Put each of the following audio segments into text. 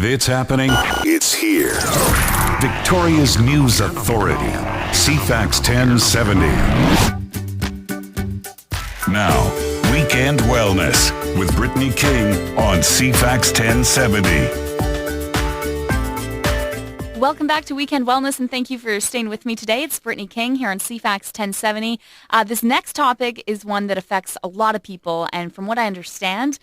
it's happening, it's here. Victoria's News Authority, CFAX 1070. Now, Weekend Wellness with Brittney King on CFAX 1070. Welcome back to Weekend Wellness, and thank you for staying with me today. It's Brittney King here on CFAX 1070. This next topic is one that affects a lot of people, and from what I understand,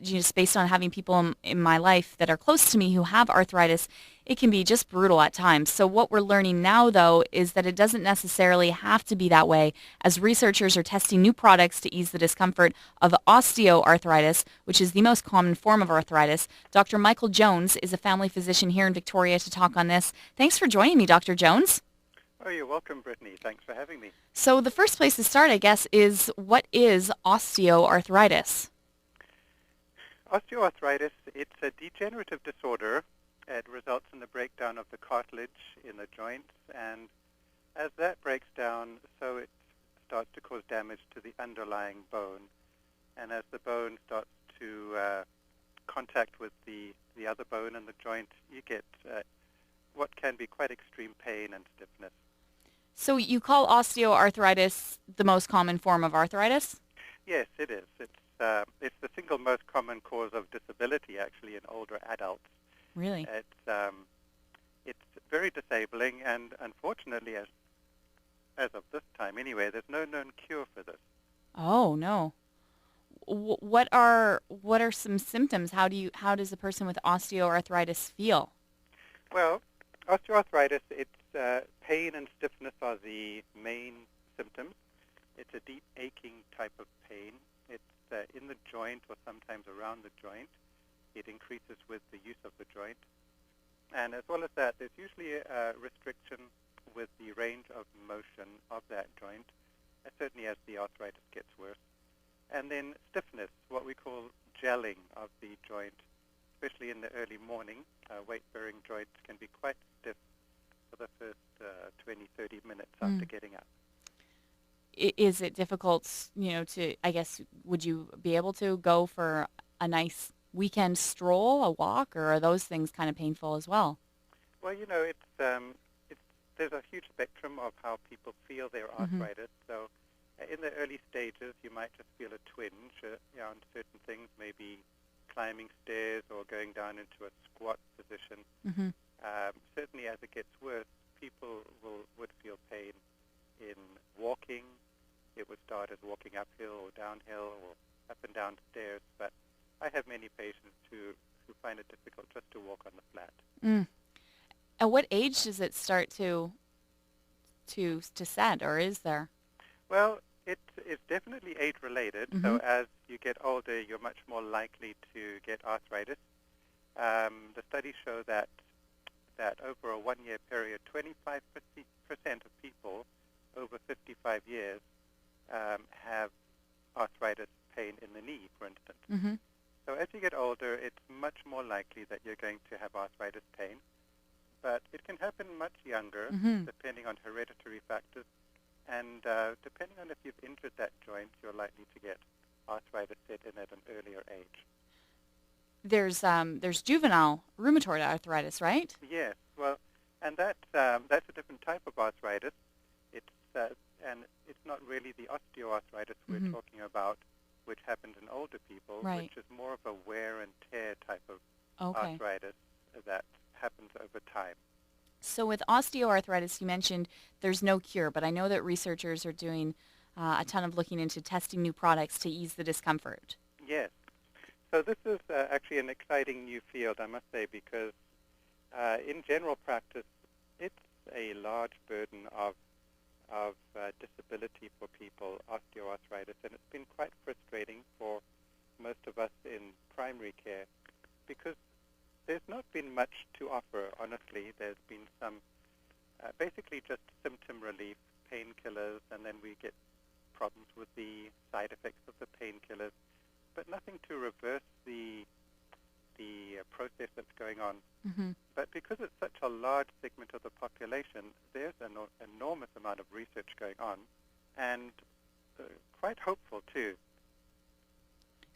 just based on having people in my life that are close to me who have arthritis, it can be just brutal at times. So what we're learning now, though, is that it doesn't necessarily have to be that way, as researchers are testing new products to ease the discomfort of osteoarthritis, which is the most common form of arthritis. Dr. Michael Jones is a family physician here in Victoria to talk on this. Thanks for joining me, Dr. Jones. Oh, you're welcome, Brittney. Thanks for having me. So the first place to start, I guess, is what is osteoarthritis? Osteoarthritis, it's a degenerative disorder. It results in the breakdown of the cartilage in the joints, and as that breaks down, so it starts to cause damage to the underlying bone. And as the bone starts to contact with the other bone in the joint, you get what can be quite extreme pain and stiffness. So you call osteoarthritis the most common form of arthritis? Yes, it is. It's the single most common cause of disability, actually, in older adults. Really? It's very disabling, and unfortunately, as of this time anyway, there's no known cure for this. Oh no! What are some symptoms? How does a person with osteoarthritis feel? Well, osteoarthritis, it's pain and stiffness are the main symptoms. It's a deep aching type of pain. It's in the joint or sometimes around the joint. It increases with the use of the joint. And as well as that, there's usually a restriction with the range of motion of that joint, certainly as the arthritis gets worse. And then stiffness, what we call gelling of the joint, especially in the early morning. Weight-bearing joints can be quite stiff for the first 20, 30 minutes after getting up. Is it difficult, I guess, would you be able to go for a nice weekend stroll, a walk, or are those things kind of painful as well? Well, there's a huge spectrum of how people feel their arthritis. So in the early stages, you might just feel a twinge on certain things, maybe climbing stairs or going down into a squat position. Certainly as it gets worse, people would feel pain in walking. It would start as walking uphill or downhill or up and down stairs, but I have many patients who find it difficult just to walk on the flat. At what age does it start to set, or is there? Well, it's definitely age-related. So as you get older, you're much more likely to get arthritis. The studies show that over a one-year period, 25% of people over 55 years have arthritis pain in the knee, for instance. So as you get older, it's much more likely that you're going to have arthritis pain. But it can happen much younger, depending on hereditary factors. And depending on if you've injured that joint, you're likely to get arthritis set in at an earlier age. There's juvenile rheumatoid arthritis, right? Yes. Well, and that's a different type of arthritis. And it's not really the osteoarthritis we're talking about, which happens in older people, which is more of a wear and tear type of arthritis that happens over time. So with osteoarthritis, you mentioned there's no cure, but I know that researchers are doing a ton of looking into testing new products to ease the discomfort. Yes. So this is actually an exciting new field, I must say, because in general practice, it's a large burden of disability for people, osteoarthritis, and it's been quite frustrating for most of us in primary care because there's not been much to offer, honestly. There's been some, basically just symptom relief, painkillers, and then we get problems with the side effects of the painkillers, but nothing to reverse the process that's going on. But because it's such a large segment of the population, there's an enormous amount of research going on, and quite hopeful too.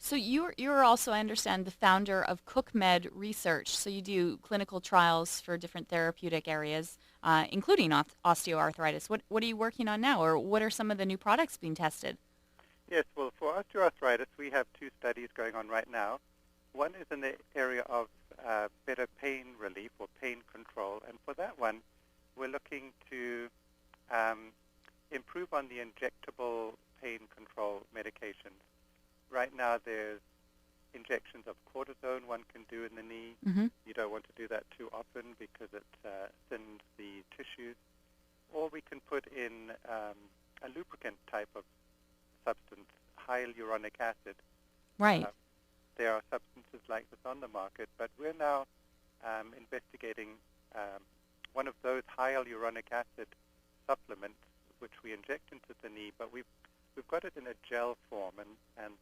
So you're also, I understand, the founder of CookMed Research. So you do clinical trials for different therapeutic areas, including osteoarthritis. What are you working on now, or what are some of the new products being tested? Yes, well, for osteoarthritis, we have two studies going on right now. One is in the area of better pain relief or pain control, and for that one, we're looking to improve on the injectable pain control medications. Right now, there's injections of cortisone one can do in the knee. Mm-hmm. You don't want to do that too often because it thins the tissues. Or we can put in a lubricant type of substance, hyaluronic acid. Right. There are substances like this on the market, but we're now investigating one of those hyaluronic acid supplements, which we inject into the knee, but we've got it in a gel form, and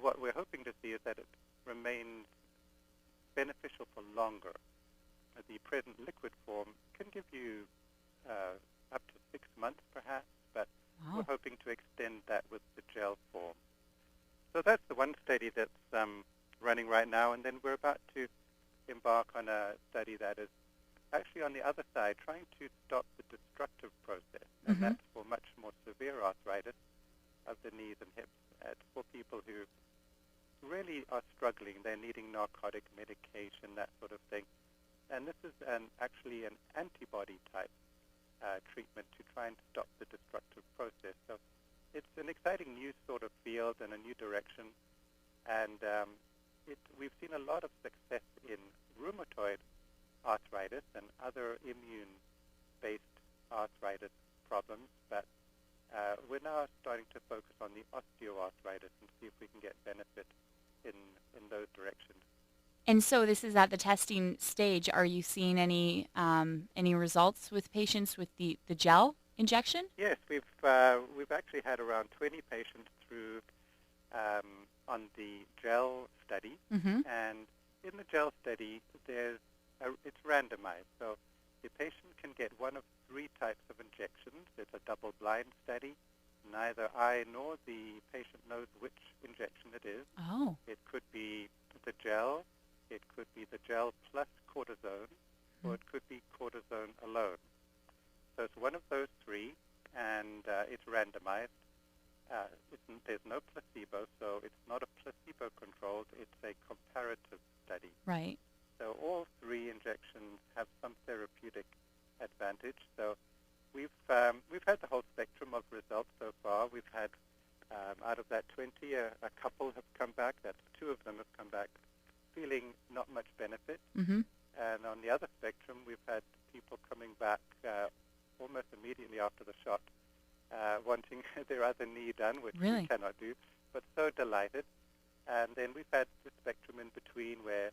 what we're hoping to see is that it remains beneficial for longer. The present liquid form can give you up to 6 months, perhaps, but Wow. we're hoping to extend that with the gel form. So that's the one study that's running right now, and then we're about to embark on a study that is actually on the other side, trying to stop the destructive process, and Mm-hmm. that's for much more severe arthritis of the knees and hips. It's for people who really are struggling. They're needing narcotic medication, that sort of thing. And this is actually an antibody-type treatment to try and stop the destructive process. So it's an exciting new sort of field and a new direction. And we've seen a lot of success in rheumatoid arthritis and other immune-based arthritis problems, but we're now starting to focus on the osteoarthritis and see if we can get benefit in those directions. And so this is at the testing stage. Are you seeing any results with patients with the gel injection? Yes, we've actually had around 20 patients through on the gel study, Mm-hmm. and in the gel study, it's randomized. So the patient can get one of 3 types of injections. It's a double-blind study. Neither I nor the patient knows which injection it is. Oh. It could be the gel, it could be the gel plus cortisone, or it could be cortisone alone. So it's one of those 3, and it's randomized. There's no placebo, so it's not a placebo-controlled. It's a comparative study. Right. So all 3 injections have some therapeutic advantage. So we've had the whole spectrum of results so far. We've had out of that 20, a couple have come back. That's 2 of them have come back feeling not much benefit. Mm-hmm. And on the other spectrum, we've had people coming back almost immediately after the shot, wanting their other knee done, which Really? we cannot do, but so delighted. And then we've had the spectrum in between where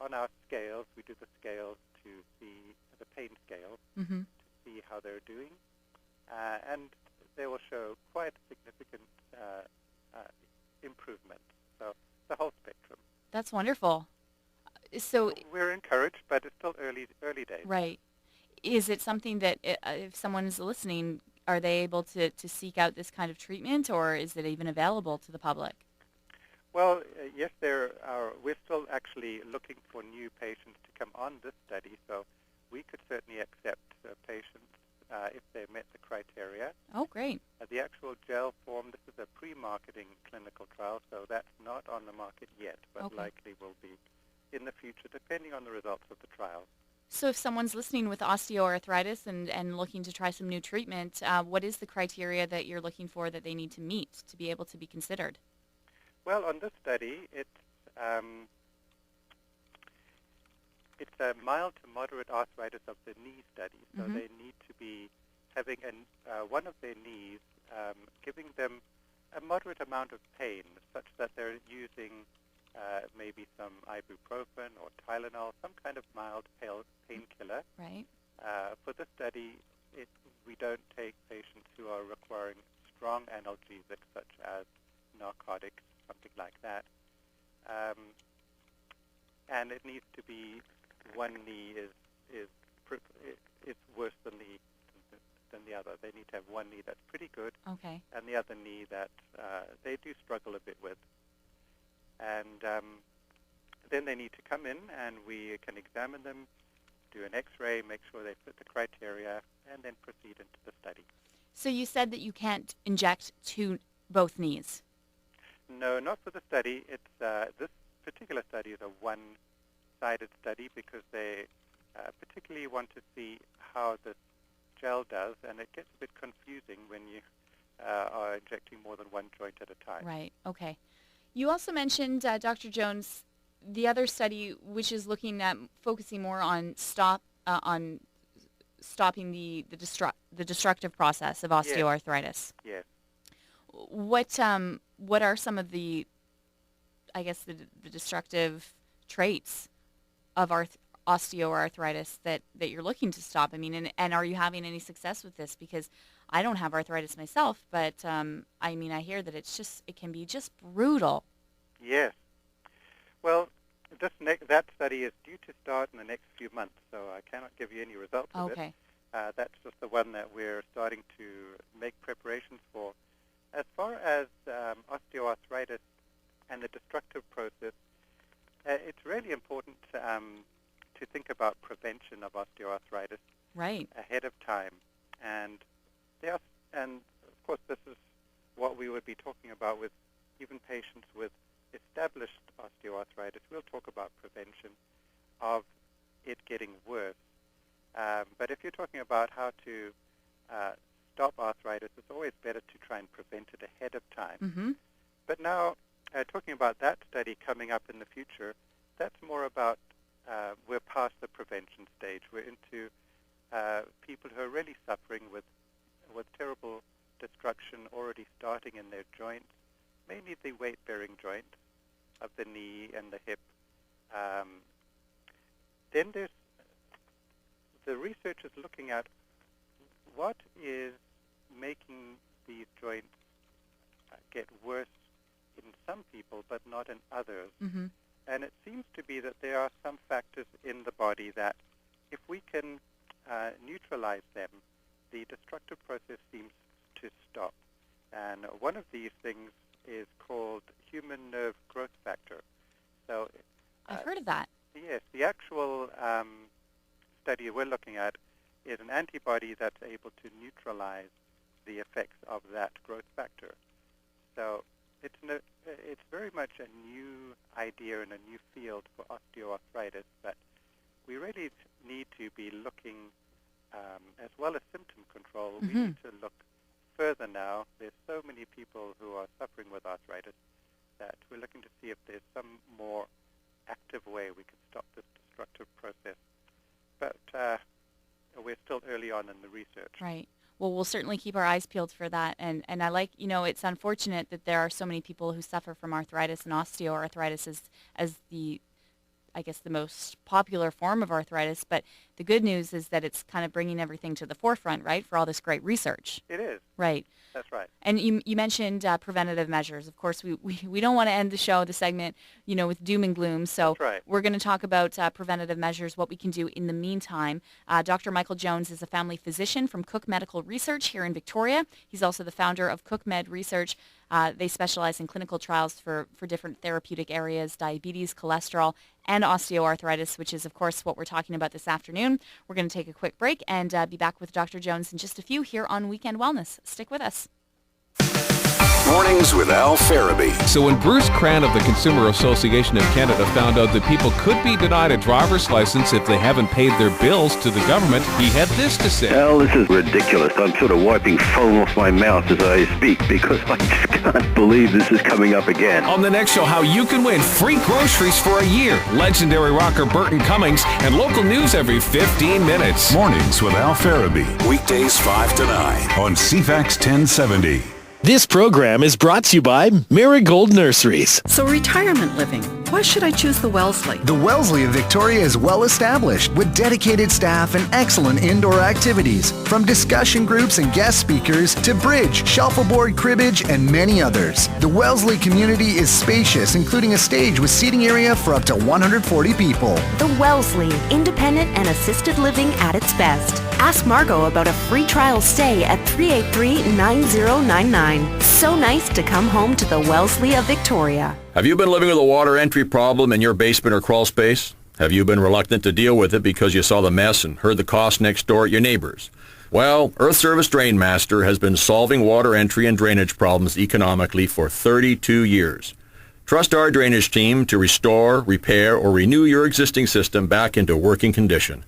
on our scales, we do the scales to see the pain scales, Mm-hmm. to see how they're doing. And they will show quite significant improvement. So the whole spectrum. That's wonderful. So, We're encouraged, but it's still early days. right. Is it something that if someone is listening, are they able to seek out this kind of treatment, or is it even available to the public? Well, yes, we're still actually looking for new patients to come on this study, so we could certainly accept patients if they met the criteria. Oh, great. The actual gel form, this is a pre-marketing clinical trial, so that's not on the market yet, but Okay. likely will be in the future, depending on the results of the trial. So if someone's listening with osteoarthritis and looking to try some new treatment, what is the criteria that you're looking for that they need to meet to be able to be considered? Well, on this study, it's a mild to moderate arthritis of the knee study. So Mhm. they need to be having one of their knees giving them a moderate amount of pain, such that they're using maybe some ibuprofen or Tylenol, some kind of mild painkiller. Right. For this study, we don't take patients who are requiring strong analgesics, such as narcotics, something like that. And it needs to be one knee is worse than the other. They need to have one knee that's pretty good, Okay. and the other knee that they do struggle a bit with. And then they need to come in, and we can examine them, do an X-ray, make sure they fit the criteria, and then proceed into the study. So you said that you can't inject to both knees. No, not for the study. It's this particular study is a one-sided study because they particularly want to see how the gel does, and it gets a bit confusing when you are injecting more than one joint at a time. Right. Okay. You also mentioned, Dr. Jones, the other study, which is looking at focusing more on stopping the destructive process of osteoarthritis. Yes. What are some of the, I guess, the destructive traits of osteoarthritis that you're looking to stop? I mean, and are you having any success with this? Because I don't have arthritis myself, but I mean, I hear that it can be just brutal. Yes. Well, that study is due to start in the next few months, so I cannot give you any results of it. Okay. That's just the one that we're starting to make preparations for. As far as osteoarthritis and the destructive process, it's really important to think about prevention of osteoarthritis ahead of time. And of course, this is what we would be talking about with even patients with established osteoarthritis. We'll talk about prevention of it getting worse. But if you're talking about how to stop arthritis, it's always better to try and prevent it ahead of time. Mm-hmm. But now, talking about that study coming up in the future, that's more about we're past the prevention stage. We're into people who are really suffering with terrible destruction already starting in their joints, mainly the weight-bearing joint of the knee and the hip. Then there's the research is looking at what is making these joints get worse in some people but not in others. Mm-hmm. And it seems to be that there are some factors in the body that if we can neutralize them, the destructive process seems to stop. And one of these things is called human nerve growth factor. So I've heard of that. Yes, the actual study we're looking at is an antibody that's able to neutralize the effects of that growth factor. So it's very much a new idea and a new field for osteoarthritis, but we really need to be looking, as well as symptom control, we need to look further now. There's so many people who are suffering with arthritis that we're looking to see if there's some more active way we can stop this destructive process. But we're still early on in the research. Right. Well, we'll certainly keep our eyes peeled for that. And I like, it's unfortunate that there are so many people who suffer from arthritis, and osteoarthritis as the, I guess, the most popular form of arthritis. But the good news is that it's kind of bringing everything to the forefront, right, for all this great research. It is. Right. That's right. And you mentioned preventative measures. Of course, we don't want to end the segment, with doom and gloom. So That's right. We're going to talk about preventative measures, what we can do in the meantime. Dr. Michael Jones is a family physician from Cook Medical Research here in Victoria. He's also the founder of Cook Med Research. They specialize in clinical trials for different therapeutic areas, diabetes, cholesterol, and osteoarthritis, which is, of course, what we're talking about this afternoon. We're going to take a quick break and be back with Dr. Jones in just a few here on Weekend Wellness. Stick with us. Mornings with Al Farabee. So when Bruce Cran of the Consumer Association of Canada found out that people could be denied a driver's license if they haven't paid their bills to the government, he had this to say. Al, this is ridiculous. I'm sort of wiping foam off my mouth as I speak because I just can't believe this is coming up again. On the next show, how you can win free groceries for a year, legendary rocker Burton Cummings, and local news every 15 minutes. Mornings with Al Farabee. Weekdays 5 to 9 on CFAX 1070. This program is brought to you by Marigold Nurseries. So retirement living. Why should I choose the Wellesley? The Wellesley of Victoria is well established with dedicated staff and excellent indoor activities. From discussion groups and guest speakers to bridge, shuffleboard, cribbage, and many others. The Wellesley community is spacious, including a stage with seating area for up to 140 people. The Wellesley, independent and assisted living at its best. Ask Margot about a free trial stay at 383-9099. so nice to come home to the Wellesley of Victoria. Have you been living with a water entry problem in your basement or crawl space? Have you been reluctant to deal with it because you saw the mess and heard the cost next door at your neighbors? Well, Earth Service Drain Master has been solving water entry and drainage problems economically for 32 years. Trust our drainage team to restore, repair, or renew your existing system back into working condition.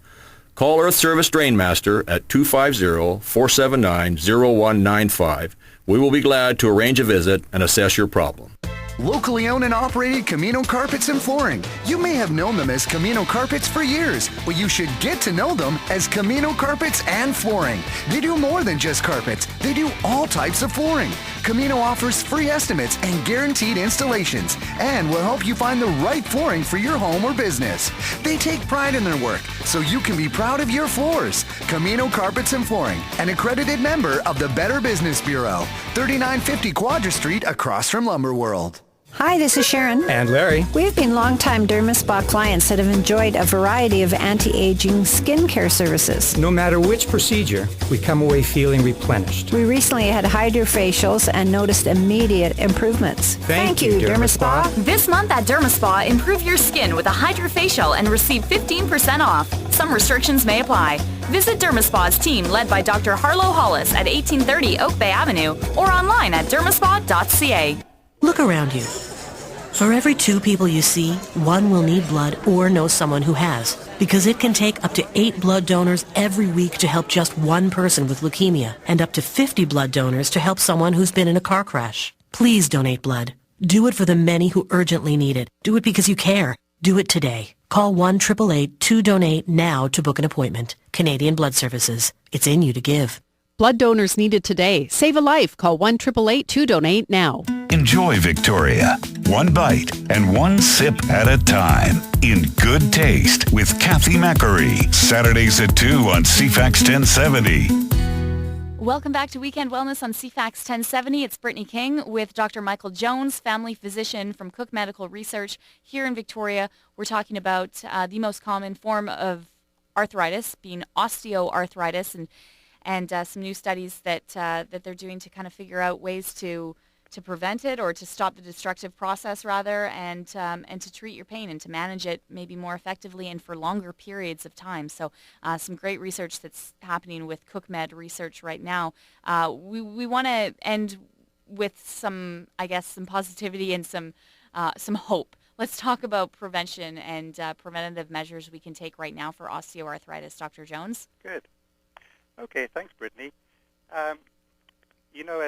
Call Earth Service Drain Master at 250-479-0195. We will be glad to arrange a visit and assess your problem. Locally owned and operated Camino Carpets and Flooring. You may have known them as Camino Carpets for years, but you should get to know them as Camino Carpets and Flooring. They do more than just carpets. They do all types of flooring. Camino offers free estimates and guaranteed installations and will help you find the right flooring for your home or business. They take pride in their work, so you can be proud of your floors. Camino Carpets and Flooring, an accredited member of the Better Business Bureau. 3950 Quadra Street across from Lumber World. Hi, this is Sharon. And Larry. We've been longtime DermaSpa clients that have enjoyed a variety of anti-aging skincare services. No matter which procedure, we come away feeling replenished. We recently had hydrofacials and noticed immediate improvements. Thank you, DermaSpa. This month at DermaSpa, improve your skin with a hydrofacial and receive 15% off. Some restrictions may apply. Visit DermaSpa's team led by Dr. Harlow Hollis at 1830 Oak Bay Avenue or online at dermaspa.ca. Look around you. For every 2 people you see, 1 will need blood or know someone who has, because it can take up to 8 blood donors every week to help just 1 person with leukemia, and up to 50 blood donors to help someone who's been in a car crash. Please donate blood. Do it for the many who urgently need it. Do it because you care. Do it today. Call 1-888-2-DONATE now to book an appointment. Canadian Blood Services. It's in you to give. Blood donors needed today. Save a life. Call 1-888-2-DONATE now. Enjoy Victoria. One bite and one sip at a time. In good taste with Kathy Macquarie. Saturdays at 2 on CFAX 1070. Welcome back to Weekend Wellness on CFAX 1070. It's Brittney King with Dr. Michael Jones, family physician from Cook Medical Research here in Victoria. We're talking about the most common form of arthritis, being osteoarthritis, and some new studies that they're doing to kind of figure out ways to prevent it or to stop the destructive process rather, and to treat your pain and to manage it maybe more effectively and for longer periods of time. So some great research that's happening with Cook Med Research right now. We want to end with some positivity and some hope. Let's talk about prevention and preventative measures we can take right now for osteoarthritis. Dr. Jones? Good. Okay, thanks, Brittney. As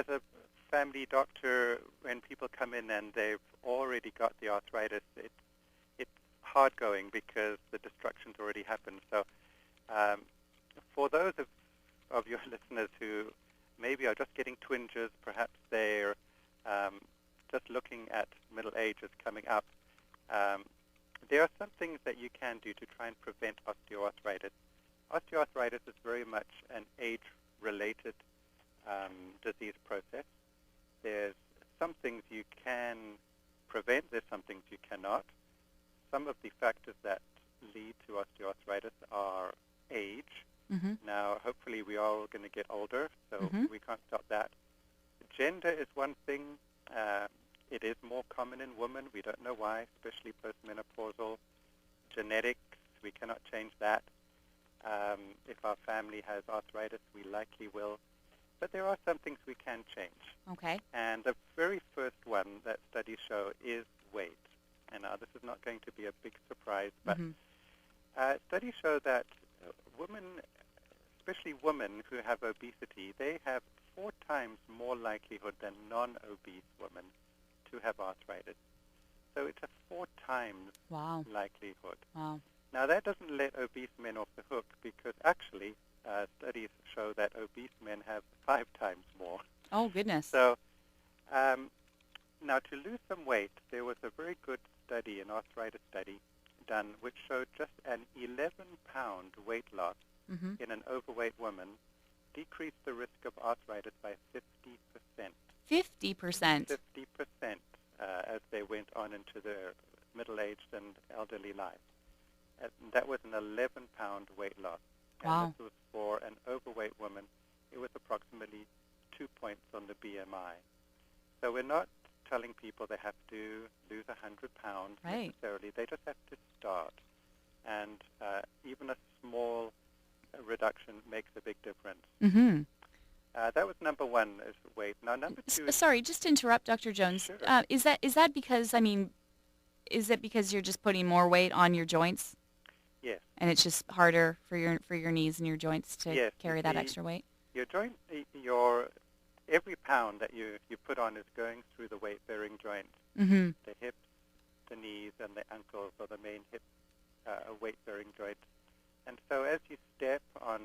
a family doctor, when people come in and they've already got the arthritis, it's hard going because the destruction's already happened. So for those of your listeners who maybe are just getting twinges, perhaps they're just looking at middle age as coming up, there are some things that you can do to try and prevent osteoarthritis. Osteoarthritis is very much an age-related disease process. There's some things you can prevent, there's some things you cannot. Some of the factors that lead to osteoarthritis are age. Mm-hmm. Now, hopefully we are all going to get older, so we can't stop that. Gender is one thing. It is more common in women. We don't know why, especially postmenopausal. Genetics, we cannot change that. If our family has arthritis, we likely will. But there are some things we can change. Okay. And the very first one that studies show is weight. And now this is not going to be a big surprise, but studies show that women, especially women who have obesity, they have 4 times more likelihood than non-obese women to have arthritis. So it's a 4 times likelihood. Wow. Now, that doesn't let obese men off the hook because actually studies show that obese men have 5 times more. Oh, goodness. So now to lose some weight, there was a very good study, an arthritis study, done which showed just an 11-pound weight loss in an overweight woman decreased the risk of arthritis by 50%. 50%? 50% as they went on into their middle-aged and elderly life. That was an 11-pound weight loss. Wow. And this was for an overweight woman. It was approximately 2 points on the BMI. So we're not telling people they have to lose 100 pounds necessarily. They just have to start. And even a small reduction makes a big difference. Mm-hmm. That was number one, is weight. Now, number two... Sorry, just to interrupt, Dr. Jones. Sure. Is that because, is it because you're just putting more weight on your joints? Yes. And it's just harder for your knees and your joints to carry that extra weight? Your joint, every pound that you put on is going through the weight-bearing joints. Mm-hmm. The hips, the knees, and the ankles are the main weight-bearing joints. And so as you step on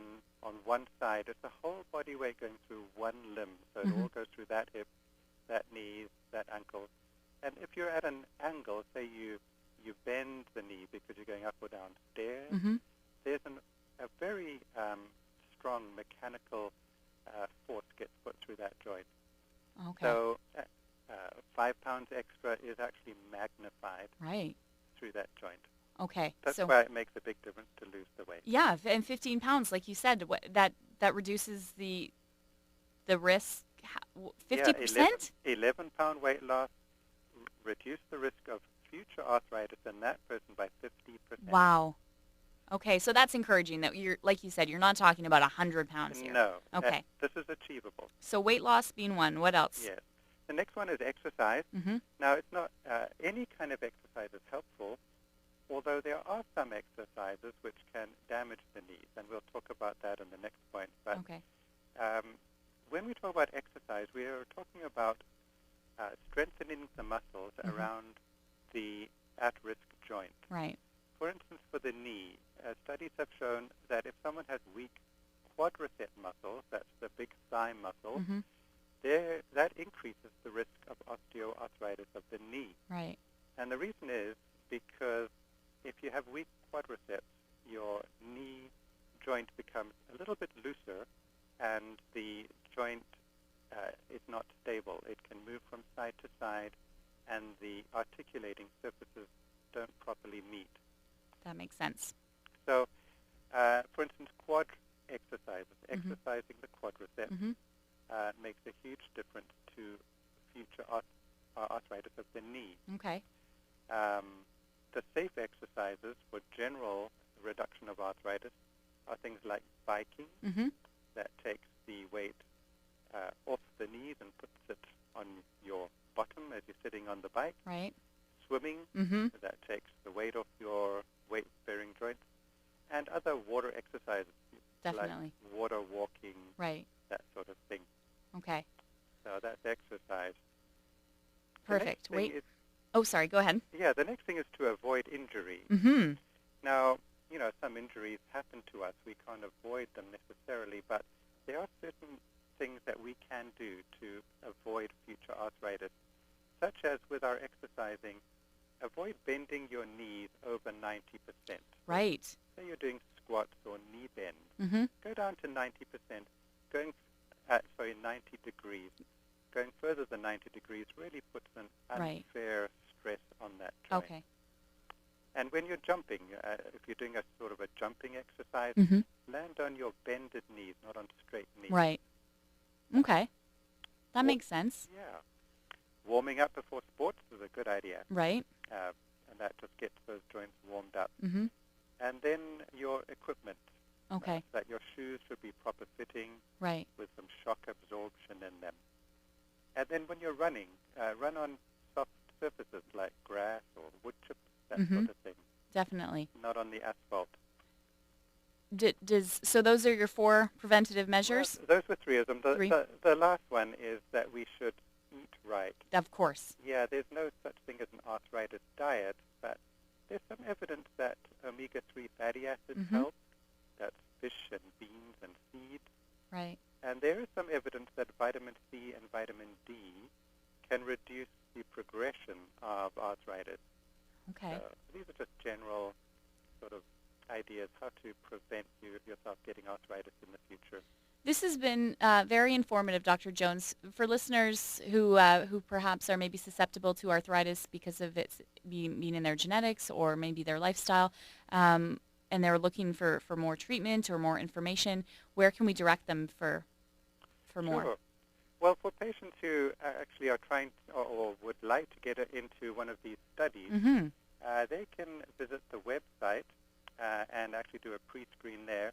one side, it's the whole body weight going through one limb. So it all goes through that hip, that knee, that ankle. And if you're at an angle, say you bend the knee because you're going up or down stairs, there's a very strong mechanical force gets put through that joint. Okay. So 5 pounds extra is actually magnified through that joint. Okay. That's why it makes a big difference to lose the weight. Yeah, and 15 pounds, like you said, that reduces the risk 50%? 11-pound weight loss reduced the risk of future arthritis in that person by 50%. Wow. Okay, so that's encouraging that you're, like you said, you're not talking about 100 pounds here. No. Okay. This is achievable. So weight loss being one. What else? Yes. The next one is exercise. Mm-hmm. Now, it's not any kind of exercise is helpful, although there are some exercises which can damage the knees, and we'll talk about that in the next point. But when we talk about exercise, we are talking about strengthening the muscles around the at-risk joint. Right. For instance, for the knee, studies have shown that if someone has weak quadricep muscles, that's the big thigh muscle, that increases the risk of osteoarthritis of the knee. Right. And the reason is because if you have weak quadriceps, your knee joint becomes a little bit looser, and the joint is not stable. It can move from side to side, and the articulating surfaces don't properly meet. That makes sense. So, for instance, quad exercises, exercising the quadriceps makes a huge difference to future arthritis of the knee. Okay. The safe exercises for general reduction of arthritis are things like biking, that takes the weight off the knees and puts it on your bottom as you're sitting on the bike. Right. Swimming, that takes the weight off your weight-bearing joints. And other water exercises, definitely, like water walking, that sort of thing. Okay. So that's exercise. Perfect. Sorry, go ahead. Yeah, the next thing is to avoid injury. Now, some injuries happen to us. We can't avoid them necessarily, but there are certain things that we can do to avoid future arthritis, such as with our exercising, avoid bending your knees over 90%. Right. Say you're doing squats or knee bends. Go down to 90%, 90 degrees. Going further than 90 degrees really puts an unfair stress on that joint. Okay. And when you're jumping, if you're doing a sort of a jumping exercise, land on your bended knees, not on straight knees. Right. Okay. That makes sense. Yeah. Warming up before sports is a good idea. Right. And that just gets those joints warmed up. And then your equipment. Okay. That your shoes should be proper fitting. Right. With some shock absorption in them. And then when you're running, run on soft surfaces like grass or wood chips, that sort of thing. Definitely. Not on the asphalt. So those are your 4 preventative measures? Well, those were 3 of them. The last one is that we should eat right. Of course. Yeah, there's no such thing as an arthritis diet, but there's some evidence that omega-3 fatty acids help. That's fish and beans and seeds. Right. And there is some evidence that vitamin C and vitamin D can reduce the progression of arthritis. Okay. These are just general sort of ideas how to prevent yourself getting arthritis in the future. This has been very informative, Dr. Jones. For listeners who perhaps are maybe susceptible to arthritis because of it being in their genetics or maybe their lifestyle, and they're looking for more treatment or more information, where can we direct them for more? Sure. Well, for patients who actually are trying or would like to get into one of these studies, Mm-hmm. they can visit the website and actually do a pre-screen there.